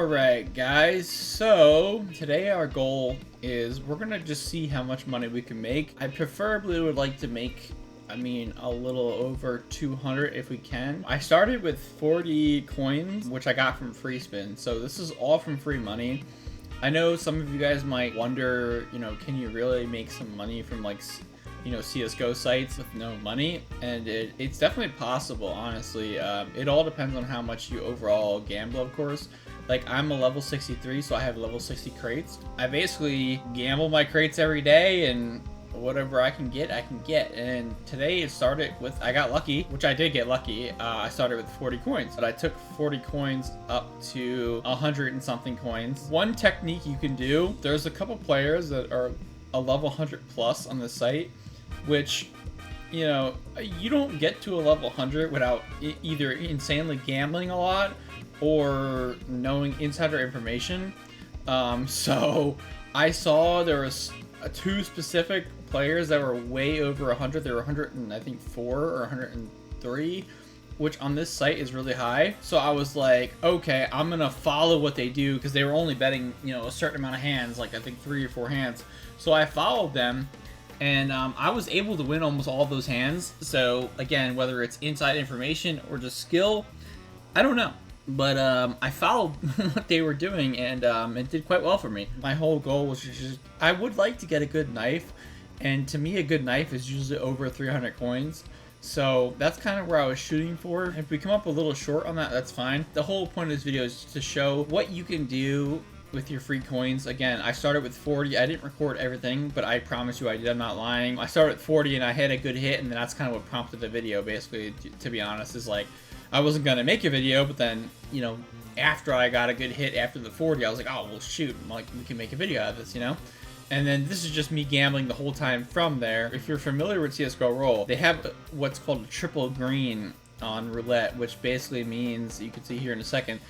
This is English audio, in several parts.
Alright guys, so today our goal is we're gonna just see how much money we can make. I preferably would like to make, a little over 200 if we can. I started with 40 coins, which I got from free spin, so this is all from free money. I know some of you guys might wonder, can you really make some money from CSGO sites with no money? And it's definitely possible, honestly. It all depends on how much you overall gamble, of course. Like, I'm a level 63, so I have level 60 crates. I basically gamble my crates every day, and whatever I can get, I can get. And today it started with, I got lucky, which I did get lucky. I started with 40 coins, but I took 40 coins up to 100 and something coins. One technique you can do, there's a couple players that are a level 100 plus on the site, which, you don't get to a level 100 without either insanely gambling a lot or knowing insider information. So I saw there was two specific players that were way over 100. They were 104 or 103, which on this site is really high. So I was like, okay, I'm gonna follow what they do, because they were only betting, a certain amount of hands, like I think 3 or 4 hands. So I followed them, and I was able to win almost all those hands. So again, whether it's inside information or just skill, I don't know. But I followed what they were doing, and it did quite well for me. My whole goal was just, I would like to get a good knife, and to me a good knife is usually over 300 coins. So that's kind of where I was shooting for. If we come up a little short on that, that's fine. The whole point of this video is to show what you can do with your free coins. Again, I started with 40. I didn't record everything, but I promise you I did. I'm not lying. I started at 40 and I had a good hit, and that's kind of what prompted the video, basically, to be honest. Is like, I wasn't gonna make a video, but then, after I got a good hit after the 40, I was like, oh, well, shoot, we can make a video out of this, And then this is just me gambling the whole time from there. If you're familiar with CSGO Roll, they have what's called a triple green on roulette, which basically means, you can see here in a second,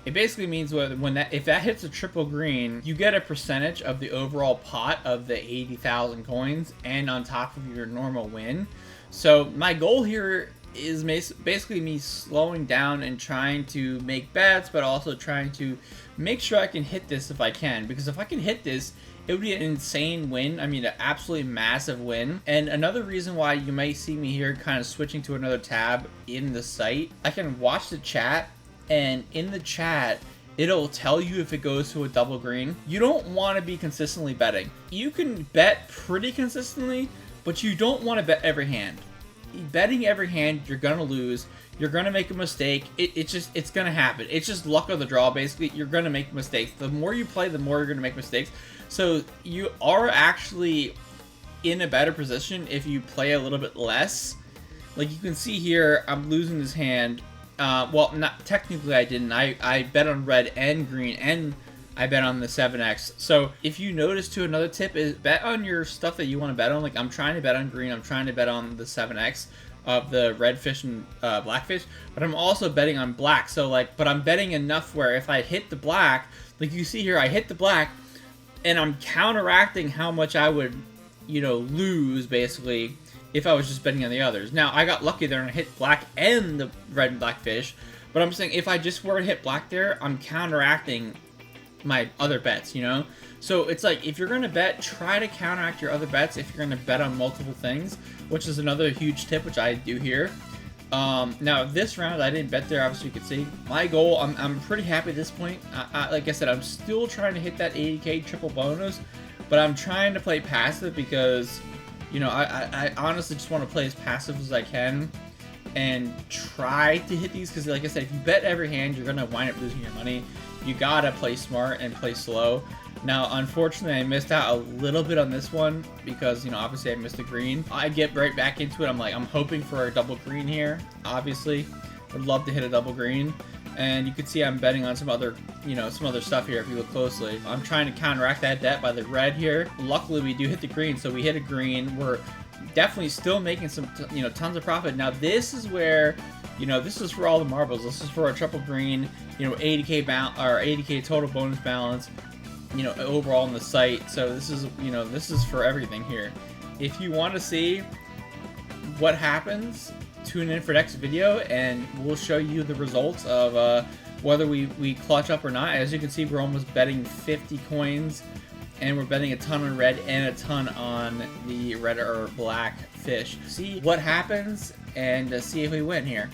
it basically means if that hits a triple green, you get a percentage of the overall pot of the 80,000 coins, and on top of your normal win. So my goal here is basically me slowing down and trying to make bets, but also trying to make sure I can hit this if I can. Because if I can hit this, it would be an insane win. An absolutely massive win. And another reason why you may see me here kind of switching to another tab in the site, I can watch the chat, and in the chat, it'll tell you if it goes to a double green. You don't want to be consistently betting. You can bet pretty consistently, but you don't want to bet every hand. Betting every hand, you're gonna lose. You're gonna make a mistake. It's gonna happen. It's just luck of the draw, basically. You're gonna make mistakes. The more you play, the more you're gonna make mistakes. So you are actually in a better position if you play a little bit less. Like you can see here, I'm losing this hand. Well, not technically I didn't. I bet on red and green, and I bet on the 7x. So if you notice too, another tip is bet on your stuff that you want to bet on. Like I'm trying to bet on green. I'm trying to bet on the 7x of the red fish and black fish, but I'm also betting on black. So but I'm betting enough where if I hit the black, like you see here, I hit the black, and I'm counteracting how much I would, lose basically if I was just betting on the others. Now I got lucky there and I hit black and the red and black fish, but I'm saying if I just were to hit black there, I'm counteracting my other bets, So it's like, if you're going to bet, try to counteract your other bets if you're going to bet on multiple things, which is another huge tip, which I do here. Now this round I didn't bet there, obviously you can see. My goal, I'm pretty happy at this point. Like I said, I'm still trying to hit that 80k triple bonus, but I'm trying to play passive because, I honestly just want to play as passive as I can and try to hit these, because like I said, if you bet every hand, you're going to wind up losing your money. You gotta play smart and play slow. Now, unfortunately, I missed out a little bit on this one because, obviously I missed the green. I get right back into it. I'm hoping for a double green here, obviously. Would love to hit a double green. And you can see I'm betting on some other stuff here if you look closely. I'm trying to counteract that bet by the red here. Luckily, we do hit the green, so we hit a green. We're definitely still making some, tons of profit. Now, this is where, this is for all the marbles. This is for a triple green, 80k or 80k total bonus balance, overall on the site. So this is, this is for everything here. If you want to see what happens, tune in for next video, and we'll show you the results of whether we clutch up or not. As you can see, we're almost betting 50 coins, and we're betting a ton on red and a ton on the red or black fish. See what happens and see if we win here.